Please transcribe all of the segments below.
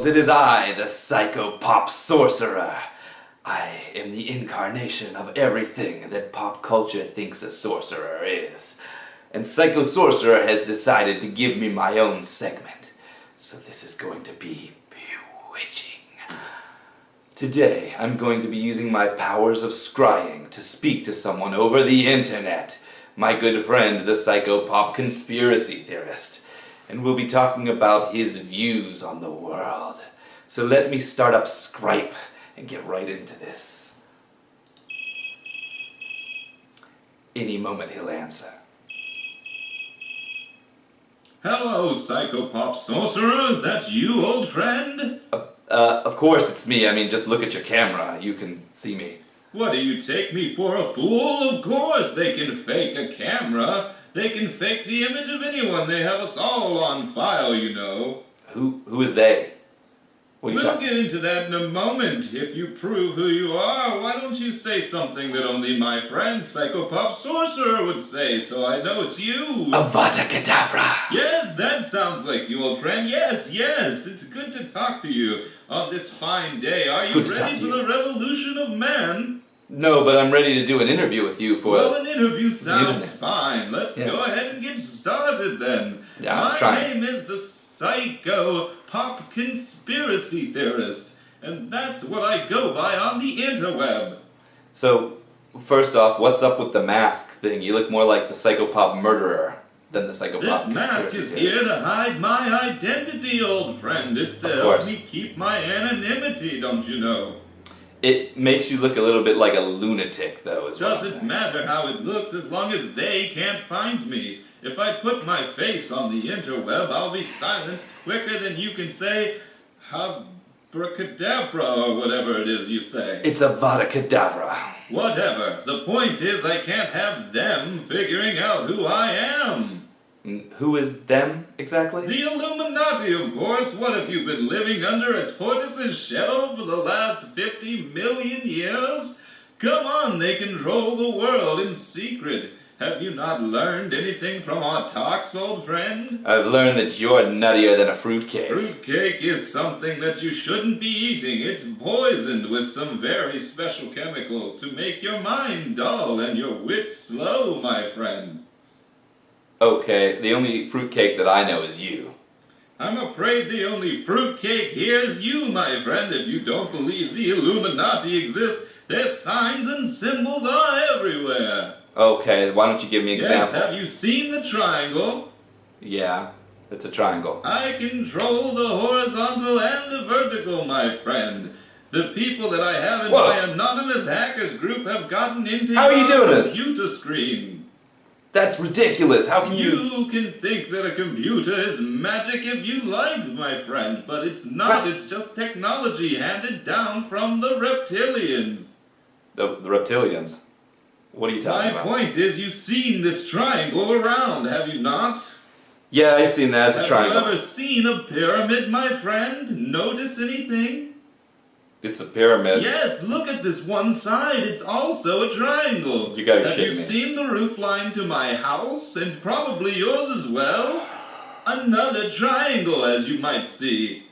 it is I, the Psycho Pop Sorcerer. I am the incarnation of everything that pop culture thinks a sorcerer is. And Psycho Sorcerer has decided to give me my own segment. So this is going to be bewitching. Today, I'm going to be using my powers of scrying to speak to someone over the internet. My good friend, the Psycho Pop Conspiracy Theorist. And we'll be talking about his views on the world. So let me start up Skype and get right into this. Any moment he'll answer. Hello, Psychopop Sorcerer, is that you, old friend? Of course it's me. I mean, just look at your camera. You can see me. What, do you take me for a fool? Of course they can fake a camera. They can fake the image of anyone. They have us all on file, you know. Who is they? We'll get into that in a moment. If you prove who you are, why don't you say something that only my friend Psychopop Sorcerer would say, so I know it's you? Avada Kedavra! Yes, that sounds like you, old friend. Yes, it's good to talk to you on this fine day. Are you ready for the revolution of man? No, but I'm ready to do an interview with you for... Well, an interview sounds fine. Let's go ahead and get started then. Yeah, let's try. My name is the Psycho Pop Conspiracy Theorist, and that's what I go by on the interweb. So, first off, what's up with the mask thing? You look more like the Psychopop murderer than the Psychopop Conspiracy Theorist. This mask is here to hide my identity, old friend. It's to help me keep my anonymity, don't you know? It makes you look a little bit like a lunatic, though, is what I'm saying. Doesn't matter how it looks as long as they can't find me. If I put my face on the interweb, I'll be silenced quicker than you can say abracadabra or whatever it is you say. It's Avada Kedavra. Whatever. The point is I can't have them figuring out who I am. Who is them, exactly? The Illuminati, of course. What have you been living under a tortoise's shell for the last 50 million years? Come on, they control the world in secret. Have you not learned anything from our talks, old friend? I've learned that you're nuttier than a fruitcake. Fruitcake is something that you shouldn't be eating. It's poisoned with some very special chemicals to make your mind dull and your wits slow, my friend. Okay, the only fruitcake that I know is you. I'm afraid the only fruitcake here is you, my friend. If you don't believe the Illuminati exists, their signs and symbols are everywhere. Okay, why don't you give me an example? Yes, have you seen the triangle? Yeah, it's a triangle. I control the horizontal and the vertical, my friend. The people that I have in my anonymous hackers group have gotten into your computer screen. That's ridiculous. How can you... You can think that a computer is magic if you like, my friend, but it's not. What? It's just technology handed down from the reptilians. The reptilians? What are you talking about? My point is, you've seen this triangle around, have you not? Yeah, I've seen that. It's a triangle. Have you ever seen a pyramid, my friend? Notice anything? It's a pyramid. Yes, look at this one side. It's also a triangle. You gotta shit me. Have you seen the roof line to my house? And probably yours as well? Another triangle, as you might see.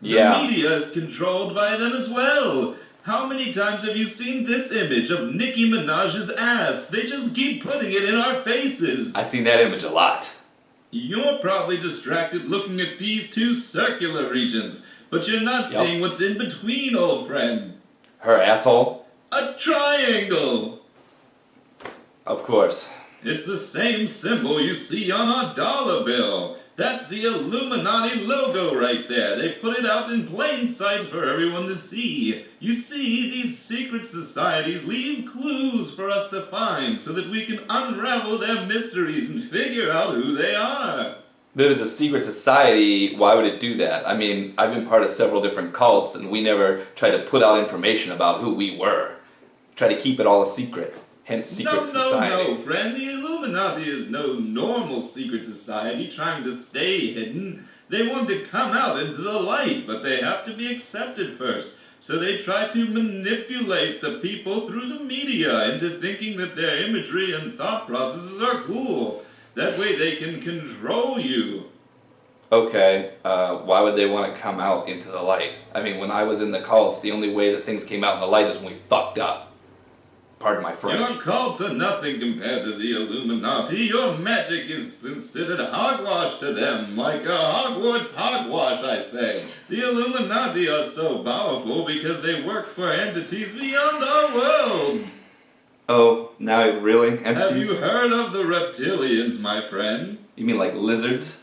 Yeah. The media is controlled by them as well. How many times have you seen this image of Nicki Minaj's ass? They just keep putting it in our faces. I've seen that image a lot. You're probably distracted looking at these two circular regions. But you're not seeing what's in between, old friend. Her asshole? A triangle! Of course. It's the same symbol you see on our dollar bill. That's the Illuminati logo right there. They put it out in plain sight for everyone to see. You see, these secret societies leave clues for us to find so that we can unravel their mysteries and figure out who they are. There's a secret society, why would it do that? I mean, I've been part of several different cults, and we never tried to put out information about who we were. Try to keep it all a secret, hence secret society. No, friend, the Illuminati is no normal secret society trying to stay hidden. They want to come out into the light, but they have to be accepted first. So they try to manipulate the people through the media into thinking that their imagery and thought processes are cool. That way they can control you. Okay, why would they want to come out into the light? I mean, when I was in the cults, the only way that things came out in the light is when we fucked up. Pardon my French. Your cults are nothing compared to the Illuminati. Your magic is considered hogwash to them, like a Hogwarts hogwash, I say. The Illuminati are so powerful because they work for entities beyond our world. Oh, now really? Entities? Have you heard of the reptilians, my friend? You mean like lizards?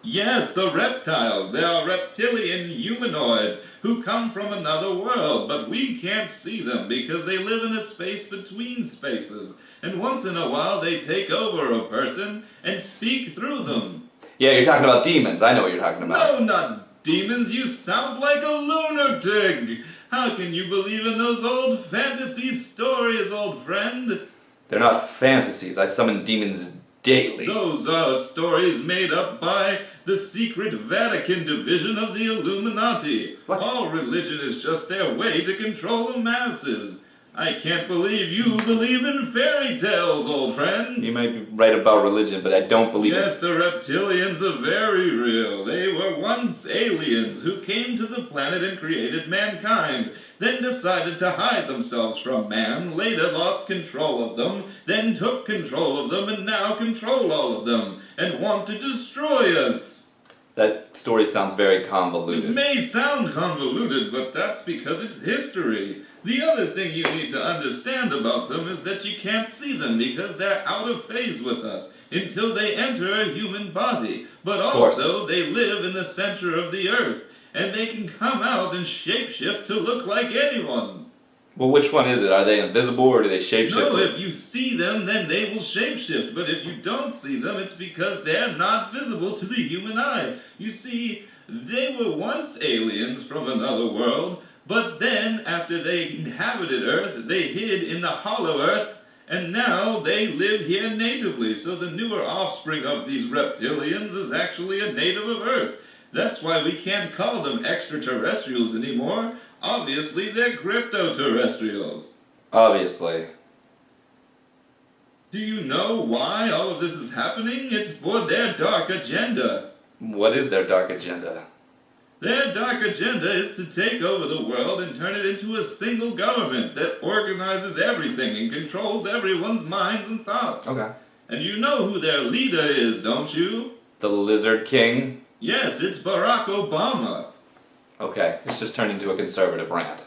Yes, the reptiles. They are reptilian humanoids who come from another world, but we can't see them because they live in a space between spaces. And once in a while they take over a person and speak through them. Yeah, you're talking about demons. I know what you're talking about. No, not demons. You sound like a lunatic. How can you believe in those old fantasy stories, old friend? They're not fantasies. I summon demons daily. Those are stories made up by the secret Vatican division of the Illuminati. What? All religion is just their way to control the masses. I can't believe you believe in fairy tales, old friend. You might be right about religion, but I don't believe Yes, the reptilians are very real. They were once aliens who came to the planet and created mankind, then decided to hide themselves from man, later lost control of them, then took control of them, and now control all of them, and want to destroy us. That story sounds very It convoluted. may sound convoluted, but that's because it's history. The other thing you need to understand about them is that you can't see them because they're out of phase with us until they enter a human body. But also, they live in the center of the earth, and they can come out and shapeshift to look like anyone. Well, which one is it? Are they invisible or do they shapeshift? No, if you see them, then they will shapeshift. But if you don't see them, it's because they're not visible to the human eye. You see, they were once aliens from another world, but then, after they inhabited Earth, they hid in the hollow Earth, and now they live here natively. So the newer offspring of these reptilians is actually a native of Earth. That's why we can't call them extraterrestrials anymore. Obviously, they're crypto-terrestrials. Obviously. Do you know why all of this is happening? It's for their dark agenda. What is their dark agenda? Their dark agenda is to take over the world and turn it into a single government that organizes everything and controls everyone's minds and thoughts. Okay. And you know who their leader is, don't you? The Lizard King? Yes, it's Barack Obama. Okay, this just turned into a conservative rant.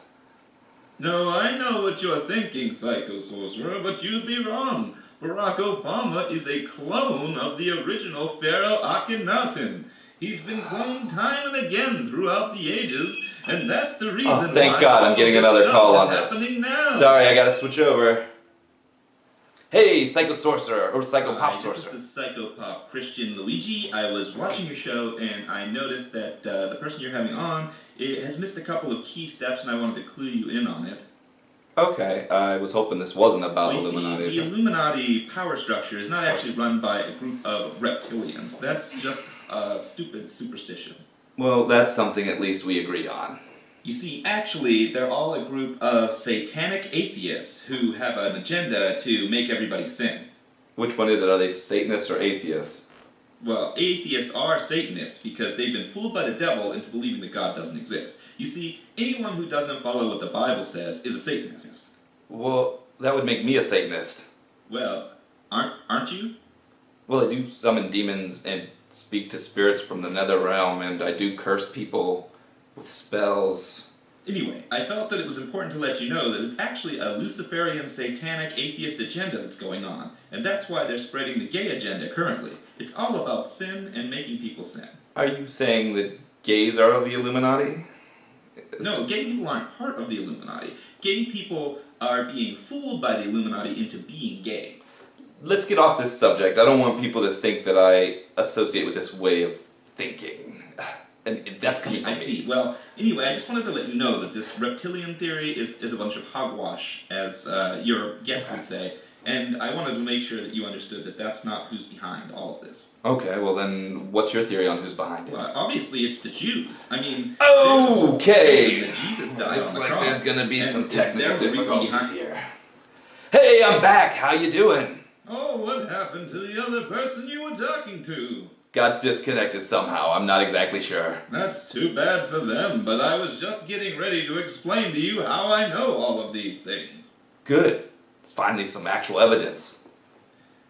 No, I know what you're thinking, Psycho Sorcerer, but you'd be wrong. Barack Obama is a clone of the original Pharaoh Akhenaten. He's been cloned time and again throughout the ages, and that's the reason why... Oh, thank God, I'm getting another call on this. Now. Sorry, I gotta switch over. Hey, Psycho Sorcerer, or Psycho Pop Sorcerer. This is the Psycho Pop Christian Luigi. I was watching your show, and I noticed that the person you're having on has missed a couple of key steps, and I wanted to clue you in on it. Okay, I was hoping this wasn't about Well, Illuminati. the Illuminati power structure is not actually run by a group of reptilians. That's just a stupid superstition. Well, that's something at least we agree on. You see, actually, they're all a group of satanic atheists who have an agenda to make everybody sin. Which one is it? Are they Satanists or atheists? Well, atheists are Satanists because they've been fooled by the devil into believing that God doesn't exist. You see, anyone who doesn't follow what the Bible says is a Satanist. Well, that would make me a Satanist. Well, aren't you? Well, I do summon demons and speak to spirits from the nether realm, and I do curse people with spells. Anyway, I felt that it was important to let you know that it's actually a Luciferian satanic atheist agenda that's going on, and that's why they're spreading the gay agenda currently. It's all about sin and making people sin. Are you saying that gays are the Illuminati? No, gay people aren't part of the Illuminati. Gay people are being fooled by the Illuminati into being gay. Let's get off this subject. I don't want people to think that I associate with this way of thinking. And that's coming from me. I see. Well, anyway, I just wanted to let you know that this reptilian theory is a bunch of hogwash, as your guest would say, and I wanted to make sure that you understood that that's not who's behind all of this. Okay, well then, what's your theory on who's behind it? Well, obviously, it's the Jews. I mean, okay! Jesus died Looks on the like cross, there's gonna be and some they're technical the reason difficulties behind- here. Hey, I'm back! How you doing? Oh, what happened to the other person you were talking to? got disconnected somehow. I'm not exactly sure. That's too bad for them, but I was just getting ready to explain to you how I know all of these things. Good. Finally some actual evidence.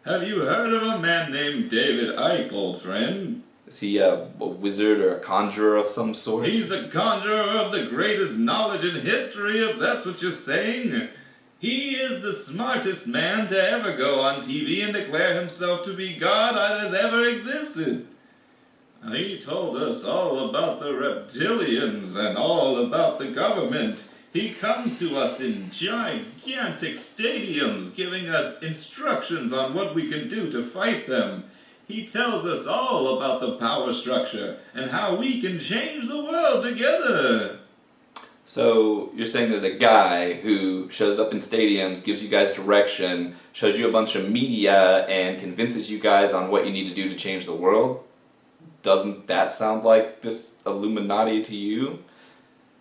Have you heard of a man named David Icke, old friend? Is he a wizard or a conjurer of some sort? He's a conjurer of the greatest knowledge in history, if that's what you're saying. He is the smartest man to ever go on TV and declare himself to be God that has ever existed. He told us all about the reptilians and all about the government. He comes to us in gigantic stadiums, giving us instructions on what we can do to fight them. He tells us all about the power structure and how we can change the world together. So you're saying there's a guy who shows up in stadiums, gives you guys direction, shows you a bunch of media, and convinces you guys on what you need to do to change the world? Doesn't that sound like this Illuminati to you?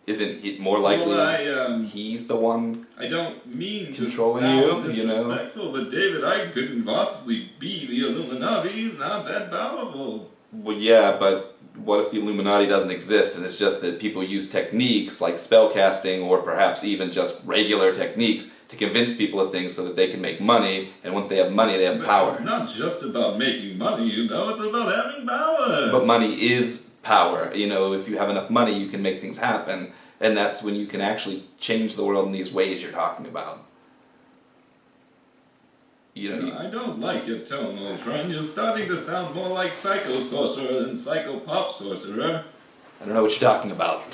Isn't it more likely he's the one I don't mean controlling to sound you, you know? disrespectful, but David Icke couldn't possibly be the Illuminati. He's not that powerful. Well, yeah, but what if the Illuminati doesn't exist and it's just that people use techniques like spellcasting or perhaps even just regular techniques to convince people of things so that they can make money, and once they have money, they have But power. it's not just about making money, you know, it's about having power. But money is power. You know, if you have enough money, you can make things happen, and that's when you can actually change the world in these ways you're talking about. You know, I don't like your tone, old friend. You're starting to sound more like Psycho Sorcerer than Psycho Pop Sorcerer. I don't know what you're talking about.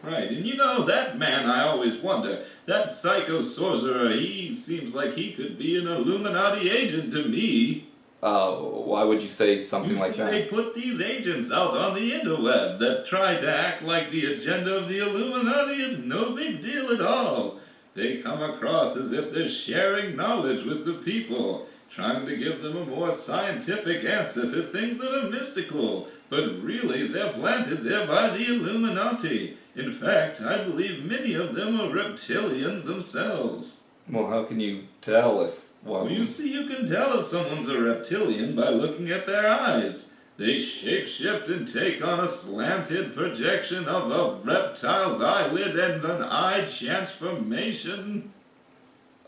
Right, and you know, that man, I always wonder, that Psycho Sorcerer, he seems like he could be an Illuminati agent to me. Why would you say something like that? They put these agents out on the interweb that try to act like the agenda of the Illuminati is no big deal at all. They come across as if they're sharing knowledge with the people, trying to give them a more scientific answer to things that are mystical, but really they're planted there by the Illuminati. In fact, I believe many of them are reptilians themselves. Well, how can you tell if one... Well, you see, you can tell if someone's a reptilian by looking at their eyes. They shapeshift and take on a slanted projection of a reptile's eyelid and an eye transformation.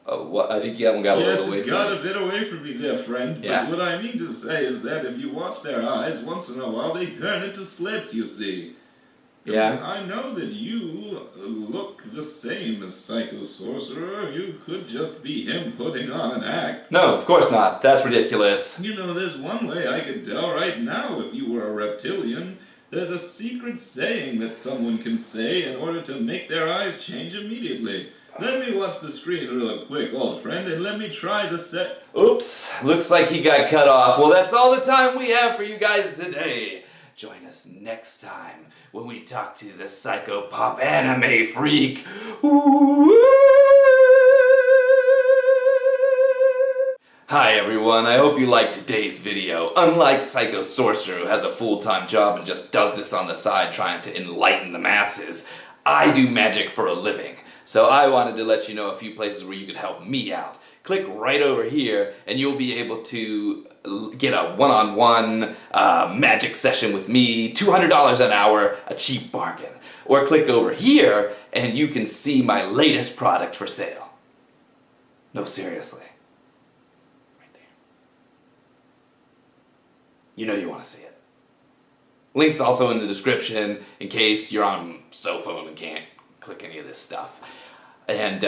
Well, I think you haven't got a little away Yes, it from got me. a bit away from me there, friend. Yeah. But what I mean to say is that if you watch their eyes, once in a while they turn into slits, you see. Yeah. And I know that you look the same as Psycho Sorcerer. You could just be him putting on an act. No, of course not. That's ridiculous. You know, there's one way I could tell right now if you were a reptilian. There's a secret saying that someone can say in order to make their eyes change immediately. Let me watch the screen real quick, old friend, and let me try the set. Oops, looks like he got cut off. Well, that's all the time we have for you guys today. Join us next time when we talk to the Psycho Pop anime freak. Hi everyone, I hope you liked today's video. Unlike Psycho Sorcerer, who has a full-time job and just does this on the side trying to enlighten the masses, I do magic for a living. So I wanted to let you know a few places where you could help me out. Click right over here and you'll be able to get a one-on-one magic session with me, $200 an hour, a cheap bargain. Or click over here and you can see my latest product for sale. No, seriously. Right there. You know you want to see it. Link's also in the description in case you're on a cell phone and can't click any of this stuff. And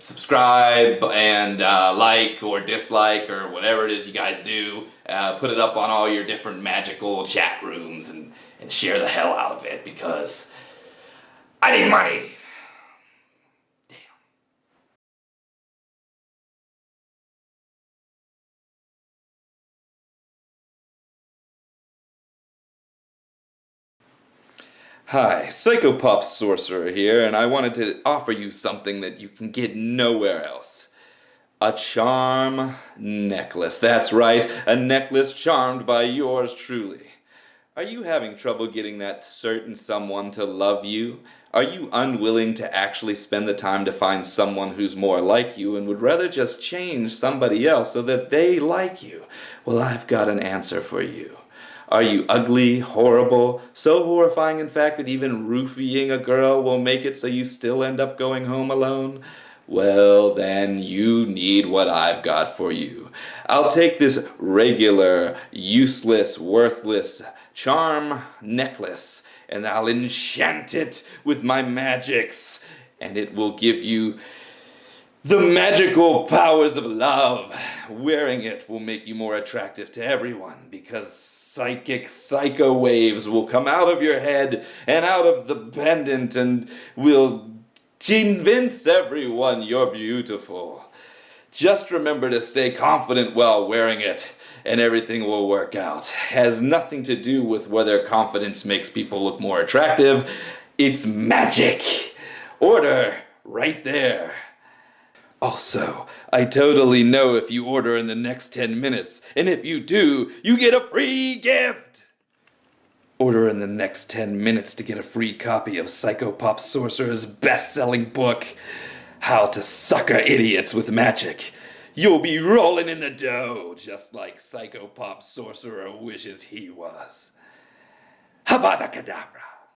subscribe and like or dislike or whatever it is you guys do. Put it up on all your different magical chat rooms and share the hell out of it because I need money. Damn. Hi, Psycho Pop Sorcerer here, and I wanted to offer you something that you can get nowhere else. A charm necklace. That's right, a necklace charmed by yours truly. Are you having trouble getting that certain someone to love you? Are you unwilling to actually spend the time to find someone who's more like you and would rather just change somebody else so that they like you? Well, I've got an answer for you. Are you ugly, horrible, so horrifying in fact that even roofying a girl will make it so you still end up going home alone? Well, then you need what I've got for you. I'll take this regular, useless, worthless charm necklace, and I'll enchant it with my magics, and it will give you the magical powers of love. Wearing it will make you more attractive to everyone because psychic psycho waves will come out of your head and out of the pendant and will convince everyone you're beautiful. Just remember to stay confident while wearing it, and everything will work out. It has nothing to do with whether confidence makes people look more attractive. It's magic. Order right there. Also, I totally know if you order in the next 10 minutes, and if you do, you get a free gift! Order in the next 10 minutes to get a free copy of PP Sorcerer's best-selling book, How to Sucker Idiots with Magic. You'll be rolling in the dough, just like PP Sorcerer wishes he was. Habata Kedavra!